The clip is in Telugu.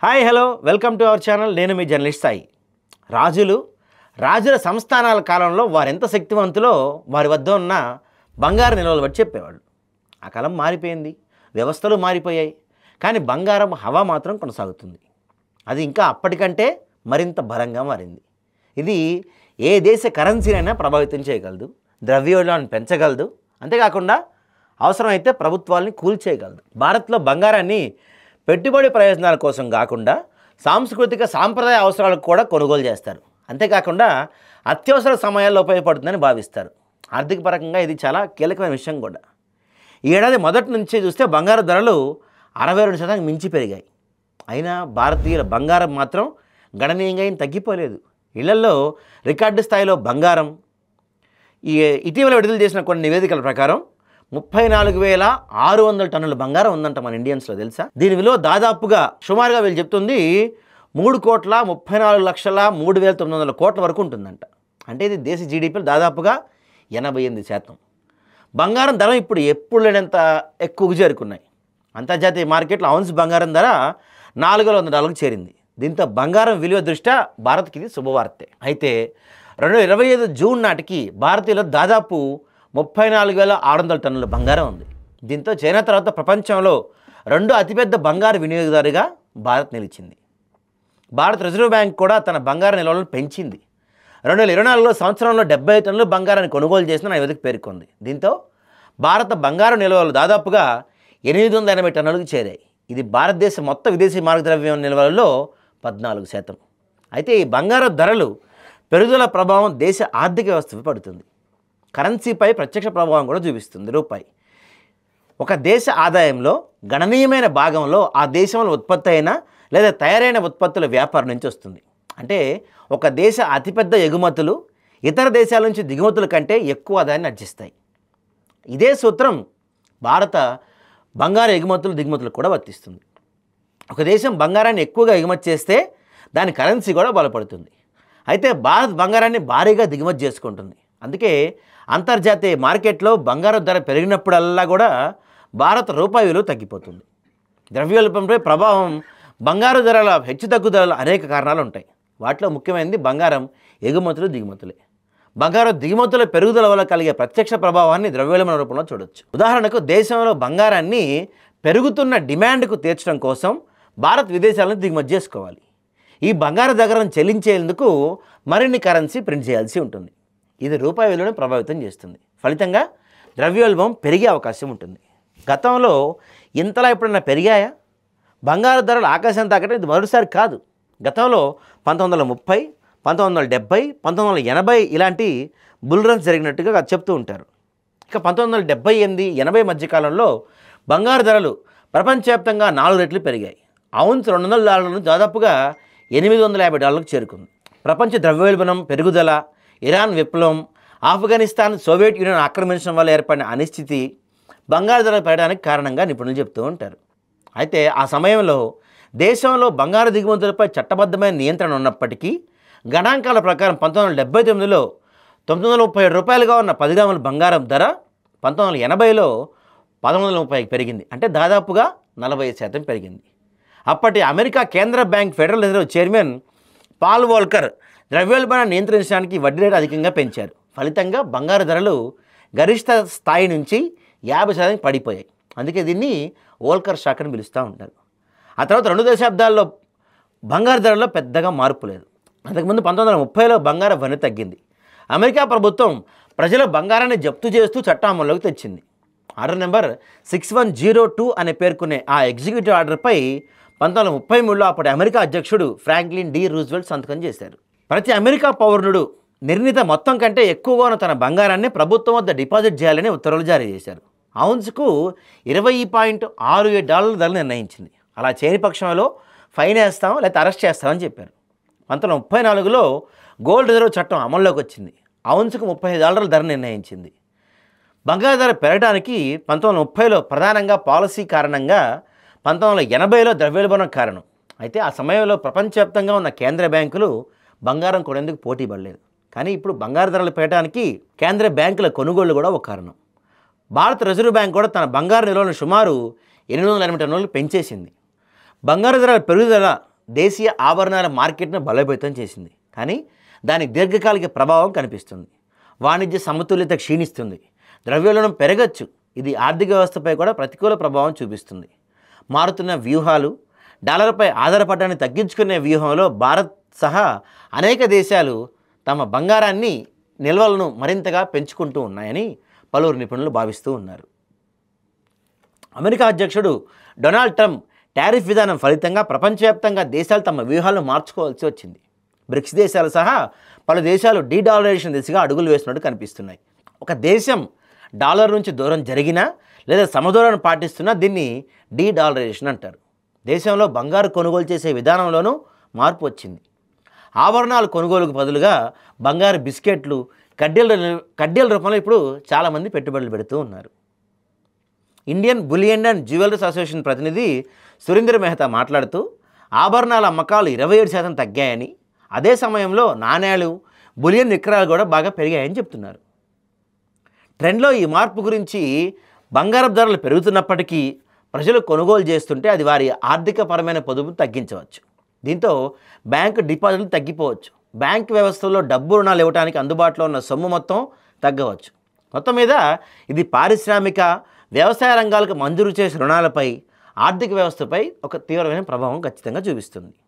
Hi hello welcome to our channel. నేను మీ జర్నలిస్ట్ సాయి. రాజుల సంస్థానాల కాలంలో వారు ఎంత శక్తివంతులో వారి వద్ద ఉన్న బంగారు నిల్వలు బట్టి చెప్పేవాళ్ళు. ఆ కాలం మారిపోయింది, వ్యవస్థలు మారిపోయాయి, కానీ బంగారం హవా మాత్రం కొనసాగుతుంది. అది ఇంకా అప్పటికంటే మరింత బలంగా మారింది. ఇది ఏ దేశ కరెన్సీనైనా ప్రభావితం చేయగలదు, ద్రవ్యోల్బణాన్ని పెంచగలదు, అంతేకాకుండా అవసరమైతే ప్రభుత్వాలని కూల్చేయగలదు. భారత్లో బంగారాన్ని పెట్టుబడి ప్రయోజనాల కోసం కాకుండా సాంస్కృతిక సాంప్రదాయ అవసరాలకు కూడా కొనుగోలు చేస్తారు. అంతేకాకుండా అత్యవసర సమయాల్లో ఉపయోగపడుతుందని భావిస్తారు. ఆర్థిక పరంగా ఇది చాలా కీలకమైన విషయం కూడా. ఈ ఏడాది మొదటి నుంచి చూస్తే బంగారు ధరలు 62% మించి పెరిగాయి. అయినా భారతీయుల బంగారం మాత్రం గణనీయంగా ఏం తగ్గిపోలేదు. ఇళ్లలో రికార్డు స్థాయిలో బంగారం. ఇటీవల విడుదల చేసిన కొన్ని నివేదికల ప్రకారం 34,600 టన్నుల బంగారం ఉందంట మన ఇండియన్స్లో, తెలుసా? దీని విలువ దాదాపుగా సుమారుగా వీళ్ళు చెప్తుంది 3,34,03,900 కోట్ల వరకు ఉంటుందంట. అంటే ఇది దేశ జీడిపిలో దాదాపుగా 88%. బంగారం ధర ఇప్పుడు ఎప్పుడు లేనంత ఎక్కువగా చేరుకున్నాయి. అంతర్జాతీయ మార్కెట్లో ఔన్స్ బంగారం ధర $400 చేరింది. దీంతో బంగారం విలువ దృష్ట్యా భారత్కి ఇది శుభవార్తే. అయితే 2025 జూన్ నాటికి భారతీయులు దాదాపు 34,600 టన్నుల బంగారం ఉంది. దీంతో చైనా తర్వాత ప్రపంచంలో రెండో అతిపెద్ద బంగారు వినియోగదారుగా భారత్ నిలిచింది. భారత రిజర్వ్ బ్యాంక్ కూడా తన బంగారు నిల్వలను పెంచింది. 2024లో సంవత్సరంలో 70 టన్నుల బంగారాన్ని కొనుగోలు చేసిన నివేదిక పేర్కొంది. దీంతో భారత బంగారు నిల్వలు దాదాపుగా 880 టన్నులకు చేరాయి. ఇది భారతదేశ మొత్తం విదేశీ మార్గద్రవ్యం నిల్వలలో 14%. అయితే ఈ బంగారు ధరలు పెరుగుదల ప్రభావం దేశ ఆర్థిక వ్యవస్థపై పడుతుంది. కరెన్సీపై ప్రత్యక్ష ప్రభావం కూడా చూపిస్తుంది. రూపాయి ఒక దేశ ఆదాయంలో గణనీయమైన భాగంలో ఆ దేశంలో ఉత్పత్తి అయిన లేదా తయారైన ఉత్పత్తుల వ్యాపారం నుంచి వస్తుంది. అంటే ఒక దేశ అతిపెద్ద ఎగుమతులు ఇతర దేశాల నుంచి దిగుమతుల కంటే ఎక్కువ ఆదాయాన్ని ఆర్జిస్తాయి. ఇదే సూత్రం భారత బంగారు ఎగుమతులు దిగుమతులకు కూడా వర్తిస్తుంది. ఒక దేశం బంగారాన్ని ఎక్కువగా ఎగుమతి చేస్తే దాని కరెన్సీ కూడా బలపడుతుంది. అయితే భారత్ బంగారాన్ని భారీగా దిగుమతి చేసుకుంటుంది. అందుకే అంతర్జాతీయ మార్కెట్లో బంగారు ధర పెరిగినప్పుడల్లా కూడా భారత రూపాయి విలువ తగ్గిపోతుంది. ద్రవ్యోల్బణంపై ప్రభావం బంగారు ధరల హెచ్చుతగ్గుదల అనేక కారణాలు ఉంటాయి. వాటిలో ముఖ్యమైనది బంగారం ఎగుమతులు దిగుమతులే. బంగారం దిగుమతుల పెరుగుదల వల్ల కలిగే ప్రత్యక్ష ప్రభావాన్ని ద్రవ్యోల్బణ రూపంలో చూడొచ్చు. ఉదాహరణకు దేశంలో బంగారాన్ని పెరుగుతున్న డిమాండ్కు తీర్చడం కోసం భారత్ విదేశాలను దిగుమతి చేసుకోవాలి. ఈ బంగారు ధరను చెల్లించేందుకు మరిన్ని కరెన్సీ ప్రింట్ చేయాల్సి ఉంటుంది. ఇది రూపాయి విలువను ప్రభావితం చేస్తుంది. ఫలితంగా ద్రవ్యోల్బణం పెరిగే అవకాశం ఉంటుంది. గతంలో ఇంతలా ఎప్పుడన్నా పెరిగాయా? బంగారు ధరలు ఆకాశం తాకడం ఇది మొదటిసారి కాదు. గతంలో 1930, 1970, 1980 ఇలాంటి బుల్ రన్స్ జరిగినట్టుగా చెప్తూ ఉంటారు. ఇక 1978, 80 మధ్యకాలంలో బంగారు ధరలు ప్రపంచవ్యాప్తంగా 4 రెట్లు పెరిగాయి. ఔన్స్ $200 నుంచి దాదాపుగా $850 చేరుకుంది. ప్రపంచ ద్రవ్యోల్బణం పెరుగుదల, ఇరాన్ విప్లవం, ఆఫ్ఘనిస్తాన్ సోవియట్ యూనియన్ ఆక్రమించడం వల్ల ఏర్పడిన అనిశ్చితి బంగారు ధరలు పెరగడానికి కారణంగా నిపుణులు చెప్తూ ఉంటారు. అయితే ఆ సమయంలో దేశంలో బంగారు దిగుమతులపై చట్టబద్ధమైన నియంత్రణ ఉన్నప్పటికీ గణాంకాల ప్రకారం 1979లో $937 ఉన్న 10 గ్రాముల బంగారం ధర 1980లో $1,130కి పెరిగింది. అంటే దాదాపుగా 40% పెరిగింది. అప్పటి అమెరికా కేంద్ర bank federal reserve chairman Paul Volcker ద్రవ్యోల్బణాన్ని నియంత్రించడానికి వడ్డీ రేటు అధికంగా పెంచారు. ఫలితంగా బంగారు ధరలు గరిష్ట స్థాయి నుంచి 50% పడిపోయాయి. అందుకే దీన్ని వోల్కర్ షాక్ అని పిలుస్తూ ఉంటారు. ఆ తర్వాత 2 దశాబ్దాల్లో బంగారు ధరల్లో పెద్దగా మార్పు లేదు. అంతకుముందు 1930లో బంగారం వన్నె తగ్గింది. అమెరికా ప్రభుత్వం ప్రజల బంగారాన్ని జప్తు చేస్తూ చట్టం అమల్లోకి తెచ్చింది. ఆర్డర్ నెంబర్ 6102 అనే పేర్కొనే ఆ ఎగ్జిక్యూటివ్ ఆర్డర్పై 1933లో అప్పటి అమెరికా అధ్యక్షుడు ఫ్రాంక్లిన్ డి రూజ్వెల్ట్ సంతకం చేశారు. ప్రతి అమెరికా పౌరునుడు నిర్ణీత మొత్తం కంటే ఎక్కువగా ఉన్న తన బంగారాన్ని ప్రభుత్వం వద్ద డిపాజిట్ చేయాలని ఉత్తర్వులు జారీ చేశారు. ఔన్స్కు $20.67 ధరలు నిర్ణయించింది. అలా చేయని పక్షంలో ఫైన్ వేస్తాం లేకపోతే అరెస్ట్ చేస్తామని చెప్పారు. 1934లో గోల్డ్ రిజర్వ్ చట్టం అమల్లోకి వచ్చింది. ఔన్స్కు $35 ధర నిర్ణయించింది. బంగారు ధర పెరగడానికి 1930లో ప్రధానంగా పాలసీ కారణంగా 1980లో ద్రవ్యోల్బణం కారణం. అయితే ఆ సమయంలో ప్రపంచవ్యాప్తంగా ఉన్న కేంద్ర బ్యాంకులు బంగారం కొనేందుకు పోటీ పడలేదు. కానీ ఇప్పుడు బంగారు ధరలు పెరగడానికి కేంద్ర బ్యాంకుల కొనుగోళ్లు కూడా ఒక కారణం. భారత రిజర్వ్ బ్యాంక్ కూడా తన బంగారు నిల్వలను సుమారు 880 టన్నులు పెంచేసింది. బంగారు ధరల పెరుగుదల దేశీయ ఆభరణాల మార్కెట్ను బలోపేతం చేసింది, కానీ దాని దీర్ఘకాలిక ప్రభావం కనిపిస్తుంది. వాణిజ్య సమతుల్యత క్షీణిస్తుంది, ద్రవ్యోల్బణం పెరగచ్చు. ఇది ఆర్థిక వ్యవస్థపై కూడా ప్రతికూల ప్రభావం చూపిస్తుంది. మారుతున్న వ్యూహాలు, డాలర్పై ఆధారపడడాన్ని తగ్గించుకునే వ్యూహంలో భారత్ సహా అనేక దేశాలు తమ బంగారాన్ని నిల్వలను మరింతగా పెంచుకుంటూ ఉన్నాయని పలువురు నిపుణులు భావిస్తూ ఉన్నారు. అమెరికా అధ్యక్షుడు డొనాల్డ్ ట్రంప్ టారిఫ్ విధానం ఫలితంగా ప్రపంచవ్యాప్తంగా దేశాలు తమ వ్యూహాలను మార్చుకోవాల్సి వచ్చింది. బ్రిక్స్ దేశాలు సహా పలు దేశాలు డీడాలరైజేషన్ దిశగా అడుగులు వేస్తున్నట్టు కనిపిస్తున్నాయి. ఒక దేశం డాలర్ నుంచి దూరం జరిగినా లేదా సమదూరాన్ని పాటిస్తున్నా దీన్ని డీడాలరైజేషన్ అంటారు. దేశంలో బంగారు కొనుగోలు చేసే విధానంలోనూ మార్పు వచ్చింది. ఆభరణాల కొనుగోలుకు బదులుగా బంగారు బిస్కెట్లు, కడ్డీల రూపంలో ఇప్పుడు చాలామంది పెట్టుబడులు పెడుతూ ఉన్నారు. Indian bullion and jewelleries association ప్రతినిధి సురేంద్ర మెహతా మాట్లాడుతూ ఆభరణాల అమ్మకాలు 27% తగ్గాయని, అదే సమయంలో నాణేలు, బులియన్ విక్రయాలు కూడా బాగా పెరిగాయని చెప్తున్నారు. ట్రెండ్లో ఈ మార్పు గురించి బంగారపు ధరలు పెరుగుతున్నప్పటికీ ప్రజలు కొనుగోలు చేస్తుంటే అది వారి ఆర్థికపరమైన పొదుపును తగ్గించవచ్చు. దీంతో బ్యాంకు డిపాజిట్లు తగ్గిపోవచ్చు. బ్యాంక్ వ్యవస్థలో డబ్బు రుణాలు ఇవ్వడానికి అందుబాటులో ఉన్న సొమ్ము మొత్తం తగ్గవచ్చు. మొత్తం మీద ఇది పారిశ్రామిక, వ్యవసాయ రంగాలకు మంజూరు చేసే రుణాలపై, ఆర్థిక వ్యవస్థపై ఒక తీవ్రమైన ప్రభావం ఖచ్చితంగా చూపిస్తుంది.